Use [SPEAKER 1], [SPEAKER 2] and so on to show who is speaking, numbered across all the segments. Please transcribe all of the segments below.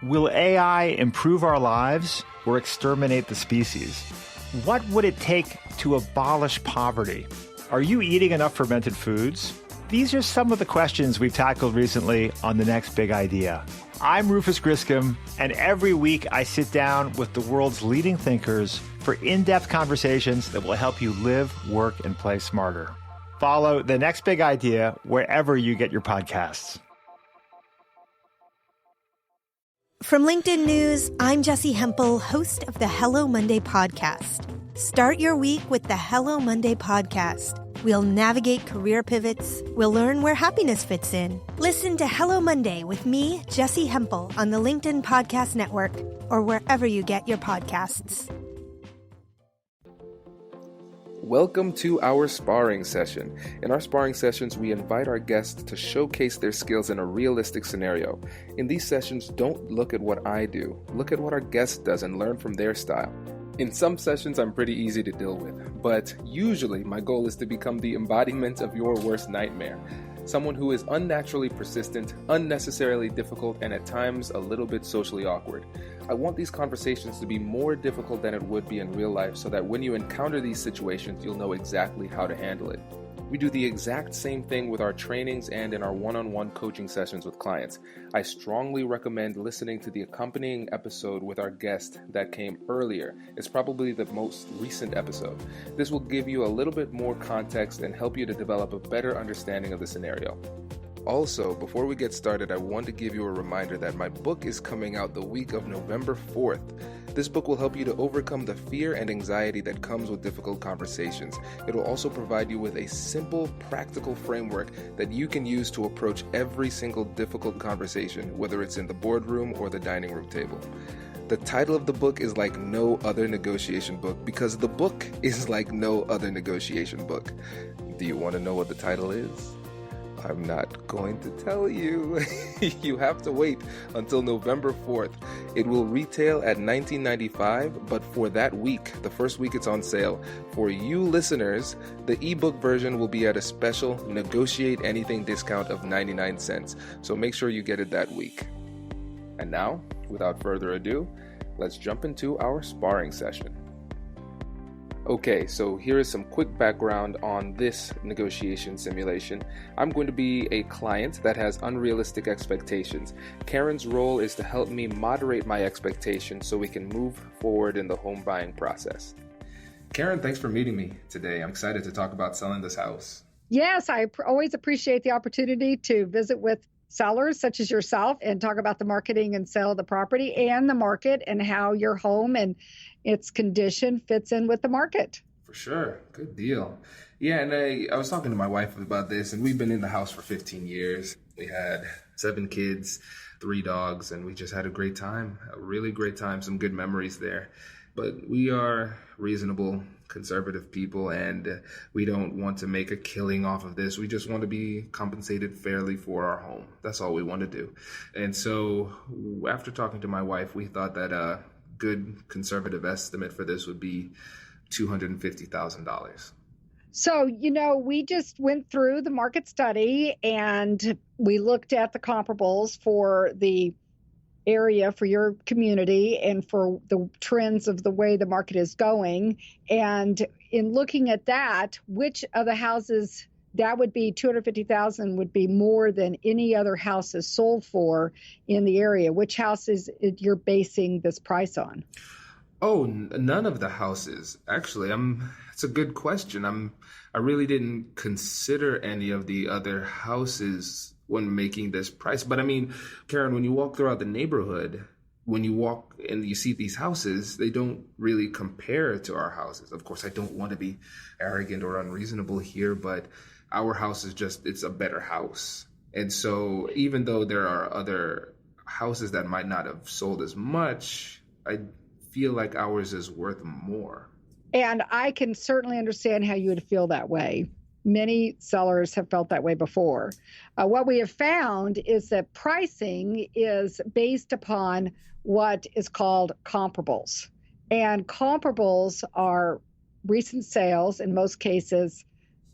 [SPEAKER 1] Will AI improve our lives or exterminate the species? What would it take to abolish poverty? Are you eating enough fermented foods? These are some of the questions we've tackled recently on The Next Big Idea. I'm Rufus Griscom, and every week I sit down with the world's leading thinkers for in-depth conversations that will help you live, work, and play smarter. Follow The Next Big Idea wherever you get your podcasts.
[SPEAKER 2] From LinkedIn News, I'm Jessie Hempel, host of the Hello Monday podcast. Start your week with the Hello Monday podcast. We'll navigate career pivots. We'll learn where happiness fits in. Listen to Hello Monday with me, Jessie Hempel, on the LinkedIn Podcast Network or wherever you get your podcasts.
[SPEAKER 3] Welcome to our sparring session. In our sparring sessions, we invite our guests to showcase their skills in a realistic scenario. In these sessions, don't look at what I do. Look at what our guest does and learn from their style. In some sessions, I'm pretty easy to deal with, but usually my goal is to become the embodiment of your worst nightmare. Someone who is unnaturally persistent, unnecessarily difficult, and at times a little bit socially awkward. I want these conversations to be more difficult than it would be in real life so that when you encounter these situations, you'll know exactly how to handle it. We do the exact same thing with our trainings and in our one-on-one coaching sessions with clients. I strongly recommend listening to the accompanying episode with our guest that came earlier. It's probably the most recent episode. This will give you a little bit more context and help you to develop a better understanding of the scenario. Also, before we get started, I want to give you a reminder that my book is coming out the week of November 4th. This book will help you to overcome the fear and anxiety that comes with difficult conversations. It will also provide you with a simple, practical framework that you can use to approach every single difficult conversation, whether it's in the boardroom or the dining room table. The title of the book is like no other negotiation book because the book is like no other negotiation book. Do you want to know what the title is? I'm not going to tell you. You have to wait until November 4th. It will retail at $19.95, but for that week, the first week it's on sale. For you listeners, the ebook version will be at a special Negotiate Anything discount of 99 cents. So make sure you get it that week. And now, without further ado, let's jump into our sparring session. Okay, so here is some quick background on this negotiation simulation. I'm going to be a client that has unrealistic expectations. Karen's role is to help me moderate my expectations so we can move forward in the home buying process. Karen, thanks for meeting me today. I'm excited to talk about selling this house.
[SPEAKER 4] Yes, I always appreciate the opportunity to visit with sellers such as yourself and talk about the marketing and sale of the property and the market and how your home and its condition fits in with the market.
[SPEAKER 3] For sure. Good deal. Yeah, and I was talking to my wife about this, and we've been in the house for 15 years. We had 7 kids, 3 dogs, and we just had a great time, a really great time, some good memories there. But we are reasonable, conservative people, and we don't want to make a killing off of this. We just want to be compensated fairly for our home. That's all we want to do. And so after talking to my wife, we thought that a good conservative estimate for this would be $250,000.
[SPEAKER 4] So, we just went through the market study and we looked at the comparables for the area for your community and for the trends of the way the market is going. And in looking at that, which of the houses that would be $250,000 would be more than any other houses sold for in the area? Which houses you're basing this price on?
[SPEAKER 3] Oh, none of the houses. Actually, it's a good question. I really didn't consider any of the other houses when making this price. But I mean, Karen, when you walk throughout the neighborhood, when you walk and you see these houses, they don't really compare to our houses. Of course, I don't want to be arrogant or unreasonable here, but our house is it's a better house. And so even though there are other houses that might not have sold as much, I feel like ours is worth more.
[SPEAKER 4] And I can certainly understand how you would feel that way. Many sellers have felt that way before. What we have found is that pricing is based upon what is called comparables. And comparables are recent sales, in most cases,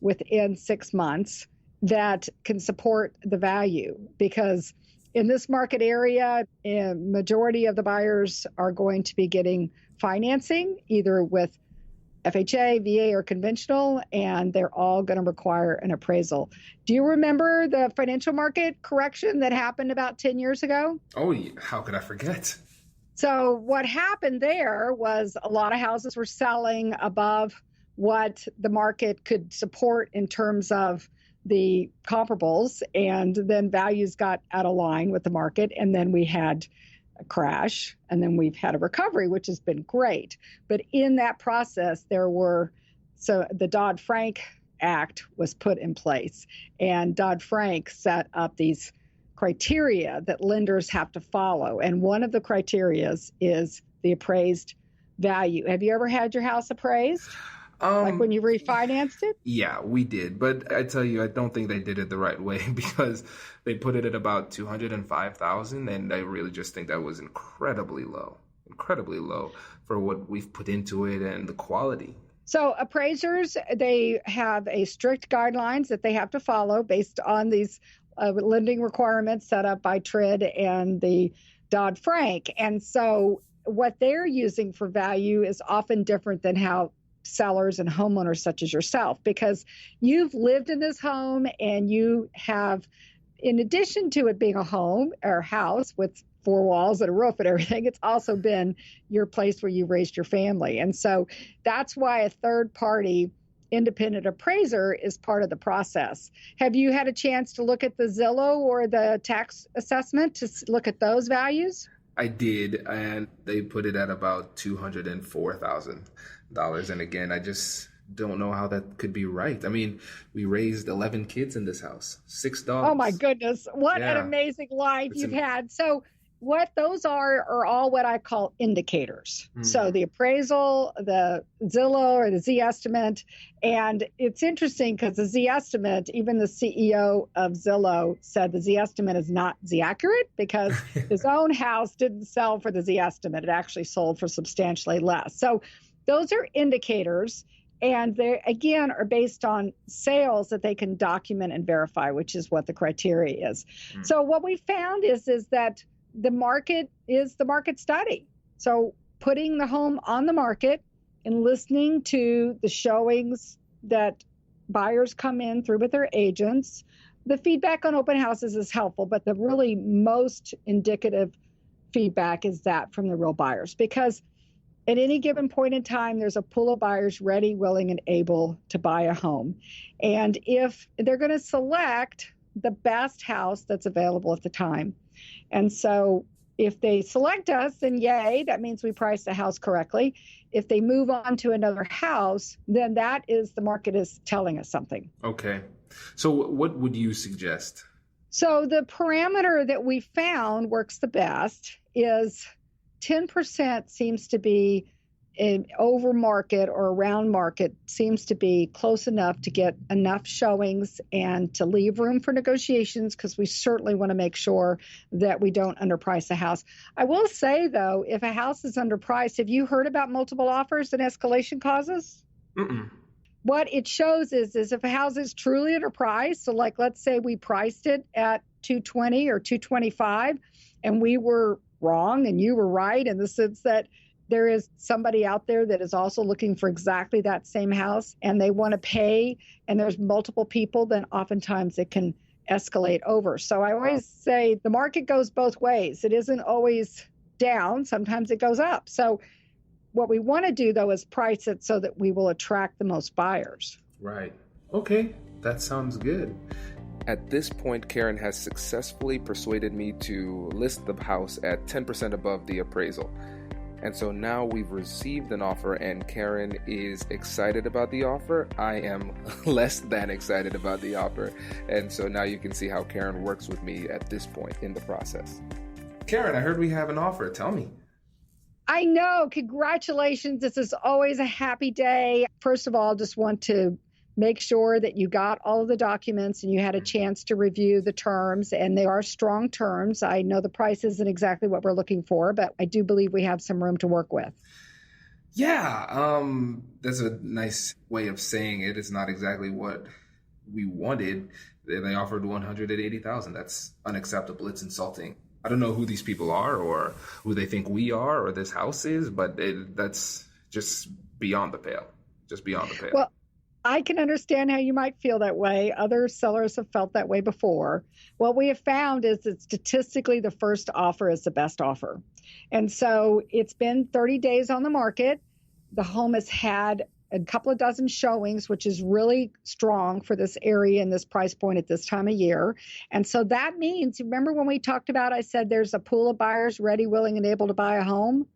[SPEAKER 4] within 6 months that can support the value. Because in this market area, a majority of the buyers are going to be getting financing, either with FHA, VA, or conventional, and they're all going to require an appraisal. Do you remember the financial market correction that happened about 10 years ago?
[SPEAKER 3] Oh, how could I forget?
[SPEAKER 4] So what happened there was a lot of houses were selling above what the market could support in terms of the comparables, and then values got out of line with the market, and then we had a crash, and then we've had a recovery, which has been great. But in that process, the Dodd-Frank Act was put in place, and Dodd-Frank set up these criteria that lenders have to follow. And one of the criteria is the appraised value. Have you ever had your house appraised? Like when you refinanced it?
[SPEAKER 3] Yeah, we did. But I tell you, I don't think they did it the right way, because they put it at about $205,000. And I really just think that was incredibly low for what we've put into it and the quality.
[SPEAKER 4] So appraisers, they have a strict guidelines that they have to follow based on these lending requirements set up by TRID and the Dodd-Frank. And so what they're using for value is often different than how sellers and homeowners such as yourself, because you've lived in this home and you have, in addition to it being a home or house with four walls and a roof and everything, it's also been your place where you raised your family. And so that's why a third party independent appraiser is part of the process. Have you had a chance to look at the Zillow or the tax assessment to look at those values?
[SPEAKER 3] I did, and they put it at about $204,000. And again, I just don't know how that could be right. I mean, we raised 11 kids in this house, 6 dogs.
[SPEAKER 4] Oh my goodness. What an amazing life you've had. So what those are all what I call indicators. So the appraisal, the Zillow or the Z estimate. And it's interesting because the Z estimate, even the CEO of Zillow said the Z estimate is not Z accurate, because his own house didn't sell for the Z estimate. It actually sold for substantially less. So those are indicators. And they, again, are based on sales that they can document and verify, which is what the criteria is. So what we found is that the market is the market study. So putting the home on the market and listening to the showings that buyers come in through with their agents. The feedback on open houses is helpful, but the really most indicative feedback is that from the real buyers, because at any given point in time, there's a pool of buyers ready, willing, and able to buy a home. And if they're going to select the best house that's available at the time. And so if they select us, then yay, that means we priced the house correctly. If they move on to another house, then that is the market is telling us something.
[SPEAKER 3] Okay. So what would you suggest?
[SPEAKER 4] So the parameter that we found works the best is 10% seems to be an over market or around market, seems to be close enough to get enough showings and to leave room for negotiations, because we certainly want to make sure that we don't underprice a house. I will say, though, if a house is underpriced, have you heard about multiple offers and escalation clauses? What it shows is if a house is truly underpriced, so like let's say we priced it at $220 or $225 and we were wrong and you were right in the sense that there is somebody out there that is also looking for exactly that same house and they want to pay, and there's multiple people, then oftentimes it can escalate over. So I always say the market goes both ways. It isn't always down. Sometimes it goes up. So what we want to do, though, is price it so that we will attract the most buyers.
[SPEAKER 3] Right. Okay. That sounds good. At this point, Karen has successfully persuaded me to list the house at 10% above the appraisal. And so now we've received an offer and Karen is excited about the offer. I am less than excited about the offer. And so now you can see how Karen works with me at this point in the process. Karen, I heard we have an offer. Tell me.
[SPEAKER 4] I know. Congratulations. This is always a happy day. First of all, just want to make sure that you got all of the documents and you had a chance to review the terms, and they are strong terms. I know the price isn't exactly what we're looking for, but I do believe we have some room to work with.
[SPEAKER 3] Yeah, that's a nice way of saying it. It's not exactly what we wanted They offered $180,000. That's unacceptable. It's insulting. I don't know who these people are or who they think we are or this house is, but that's just beyond the pale. Just beyond the pale.
[SPEAKER 4] Well, I can understand how you might feel that way. Other sellers have felt that way before. What we have found is that statistically, the first offer is the best offer. And so it's been 30 days on the market. The home has had a couple of dozen showings, which is really strong for this area and this price point at this time of year. And so that means, remember when we talked about, I said there's a pool of buyers ready, willing, and able to buy a home?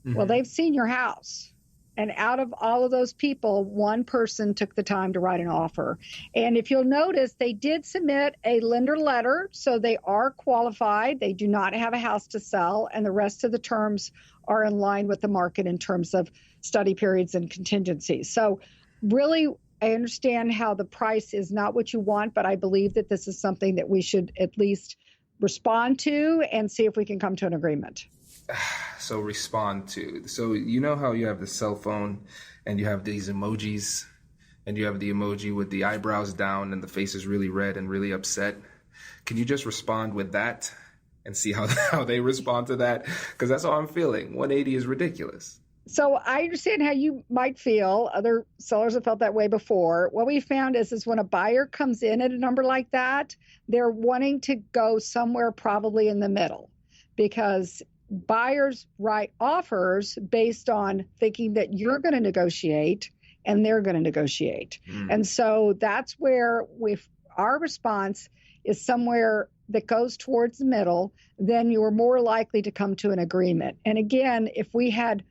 [SPEAKER 4] Mm-hmm. Well, they've seen your house. And out of all of those people, one person took the time to write an offer. And if you'll notice, they did submit a lender letter, so they are qualified. They do not have a house to sell, and the rest of the terms are in line with the market in terms of study periods and contingencies. So really, I understand how the price is not what you want, but I believe that this is something that we should at least respond to and see if we can come to an agreement.
[SPEAKER 3] So respond to. So you know how you have the cell phone and you have these emojis and you have the emoji with the eyebrows down and the face is really red and really upset? Can you just respond with that and see how they respond to that? Because that's how I'm feeling. 180 is ridiculous.
[SPEAKER 4] So I understand how you might feel. Other sellers have felt that way before. What we found is when a buyer comes in at a number like that, they're wanting to go somewhere probably in the middle, because buyers write offers based on thinking that you're going to negotiate and they're going to negotiate. And so that's where our response is somewhere that goes towards the middle, then you're more likely to come to an agreement. And again, if we had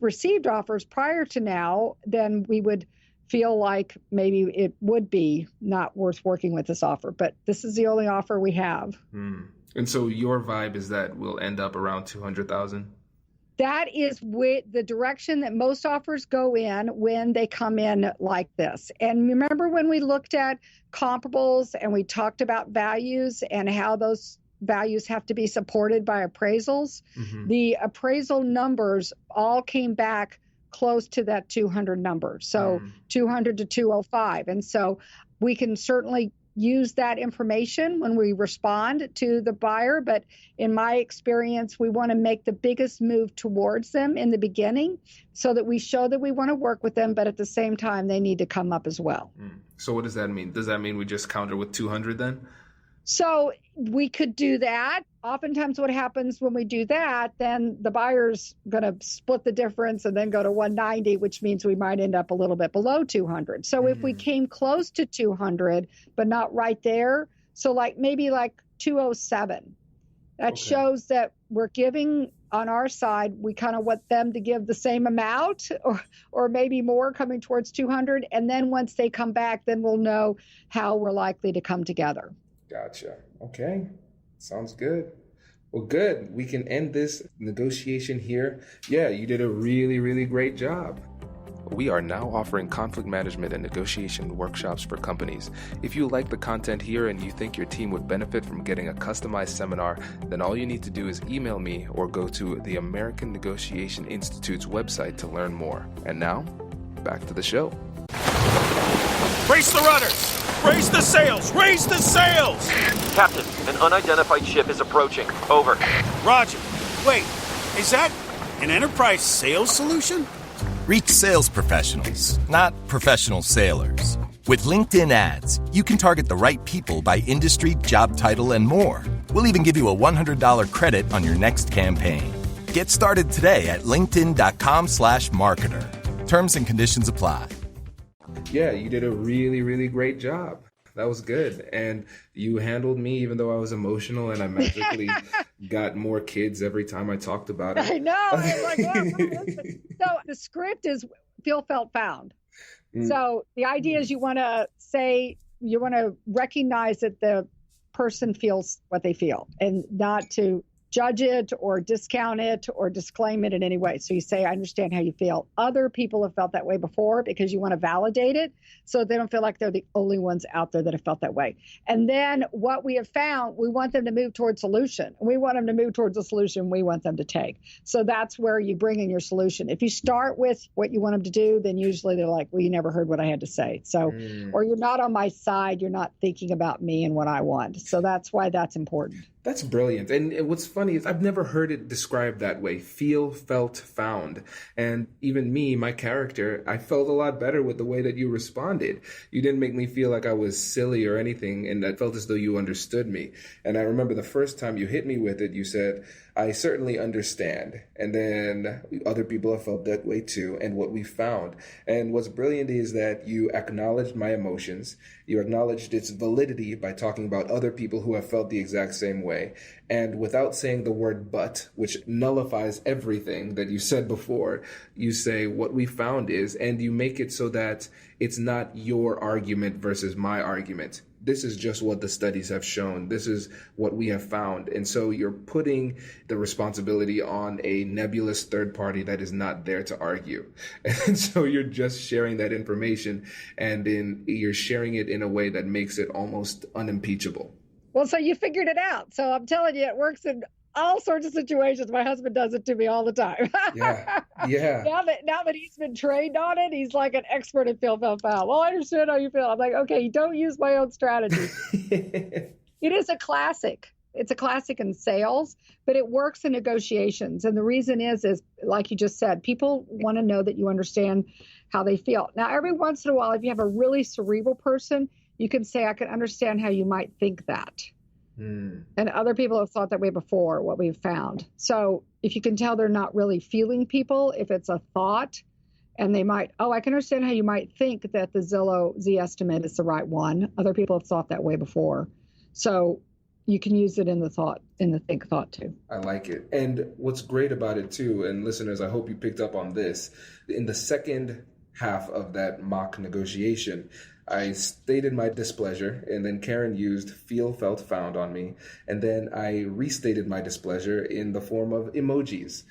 [SPEAKER 4] received offers prior to now, then we would feel like maybe it would be not worth working with this offer. But this is the only offer we have.
[SPEAKER 3] And so your vibe is that we'll end up around $200,000?
[SPEAKER 4] That is the direction that most offers go in when they come in like this. And remember when we looked at comparables and we talked about values and how those values have to be supported by appraisals? The appraisal numbers all came back close to that 200 number. So 200 to 205. And so we can certainly use that information when we respond to the buyer. But in my experience, we want to make the biggest move towards them in the beginning so that we show that we want to work with them, but at the same time, they need to come up as well.
[SPEAKER 3] So what does that mean? Does that mean we just counter with 200 then?
[SPEAKER 4] So we could do that. Oftentimes what happens when we do that, then the buyer's going to split the difference and then go to 190, which means we might end up a little bit below 200. So if we came close to 200, but not right there, so maybe 207, that shows that we're giving on our side, we kind of want them to give the same amount or maybe more coming towards 200. And then once they come back, then we'll know how we're likely to come together.
[SPEAKER 3] Gotcha. Okay. Sounds good. Well, good. We can end this negotiation here. Yeah, you did a really, really great job. We are now offering conflict management and negotiation workshops for companies. If you like the content here and you think your team would benefit from getting a customized seminar, then all you need to do is email me or go to the American Negotiation Institute's website to learn more. And now, back to the show.
[SPEAKER 5] Brace the rudders! Raise the sails! Raise the sails!
[SPEAKER 6] Captain, an unidentified ship is approaching. Over.
[SPEAKER 5] Roger. Wait, is that an enterprise sales solution?
[SPEAKER 7] Reach sales professionals, not professional sailors. With LinkedIn ads, you can target the right people by industry, job title, and more. We'll even give you a $100 credit on your next campaign. Get started today at linkedin.com/marketer. Terms and conditions apply.
[SPEAKER 3] Yeah, you did a really, really great job. That was good. And you handled me even though I was emotional and I magically got more kids every time I talked about it.
[SPEAKER 4] I know. I was like, well, listen. So the script is feel, felt, found. So the idea is you want to recognize that the person feels what they feel and not to judge it or discount it or disclaim it in any way. So you say, I understand how you feel. Other people have felt that way before because you want to validate it so they don't feel like they're the only ones out there that have felt that way. And then what we have found, we want them to move towards solution. We want them to move towards a solution we want them to take. So that's where you bring in your solution. If you start with what you want them to do, then usually they're like, well, you never heard what I had to say. So, or you're not on my side. You're not thinking about me and what I want. So that's why that's important.
[SPEAKER 3] That's brilliant. And what's funny is I've never heard it described that way. Feel, felt, found. And even me, my character, I felt a lot better with the way that you responded. You didn't make me feel like I was silly or anything, and I felt as though you understood me. And I remember the first time you hit me with it, you said, I certainly understand. And then other people have felt that way too, and what we found. And what's brilliant is that you acknowledged my emotions. You acknowledged its validity by talking about other people who have felt the exact same way. And without saying the word but, which nullifies everything that you said before, you say what we found is, and you make it so that it's not your argument versus my argument. This is just what the studies have shown. This is what we have found. And so you're putting the responsibility on a nebulous third party that is not there to argue. And so you're just sharing that information, and you're sharing it in a way that makes it almost unimpeachable.
[SPEAKER 4] Well, so you figured it out. So I'm telling you, it works in all sorts of situations. My husband does it to me all the time.
[SPEAKER 3] Yeah.
[SPEAKER 4] Now that he's been trained on it, he's like an expert at feel, felt, foul. Well, I understand how you feel. I'm like, okay, don't use my own strategy. It is a classic. It's a classic in sales, but it works in negotiations. And the reason is like you just said, people want to know that you understand how they feel. Now, every once in a while, if you have a really cerebral person, you can say, I can understand how you might think that. And other people have thought that way before, what we've found. So if you can tell they're not really feeling people, if it's a thought, and they might, I can understand how you might think that the Zillow Z estimate is the right one. Other people have thought that way before. So you can use it in the think thought too.
[SPEAKER 3] I like it. And what's great about it too, and listeners, I hope you picked up on this, in the second half of that mock negotiation, I stated my displeasure, and then Karen used feel, felt, found on me. And then I restated my displeasure in the form of emojis.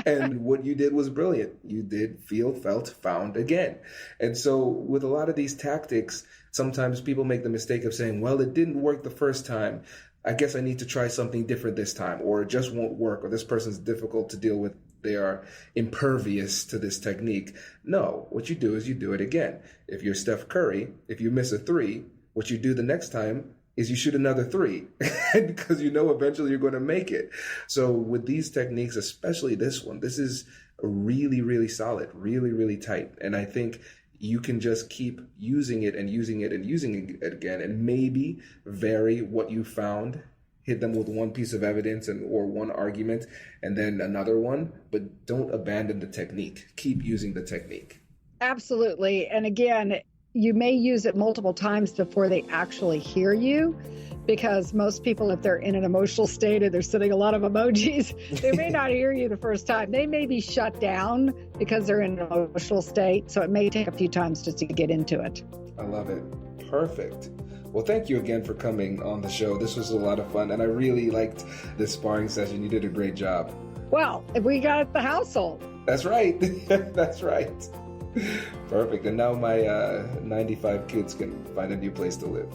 [SPEAKER 3] And what you did was brilliant. You did feel, felt, found again. And so with a lot of these tactics, sometimes people make the mistake of saying, well, it didn't work the first time. I guess I need to try something different this time, or it just won't work, or this person's difficult to deal with. They are impervious to this technique. No, what you do is you do it again. If you're Steph Curry, if you miss a three, what you do the next time is you shoot another three because you know eventually you're going to make it. So with these techniques, especially this one, this is really, really solid, really, really tight. And I think you can just keep using it and using it and using it again, and maybe vary what you found. Hit them with one piece of evidence or one argument and then another one, but don't abandon the technique. Keep using the technique.
[SPEAKER 4] Absolutely. And again, you may use it multiple times before they actually hear you, because most people, if they're in an emotional state and they're sending a lot of emojis, they may not hear you the first time. They may be shut down because they're in an emotional state. So it may take a few times just to get into it.
[SPEAKER 3] I love it. Perfect. Well, thank you again for coming on the show. This was a lot of fun, and I really liked this sparring session. You did a great job.
[SPEAKER 4] Well, we got the household.
[SPEAKER 3] That's right. That's right. Perfect. And now my 95 kids can find a new place to live.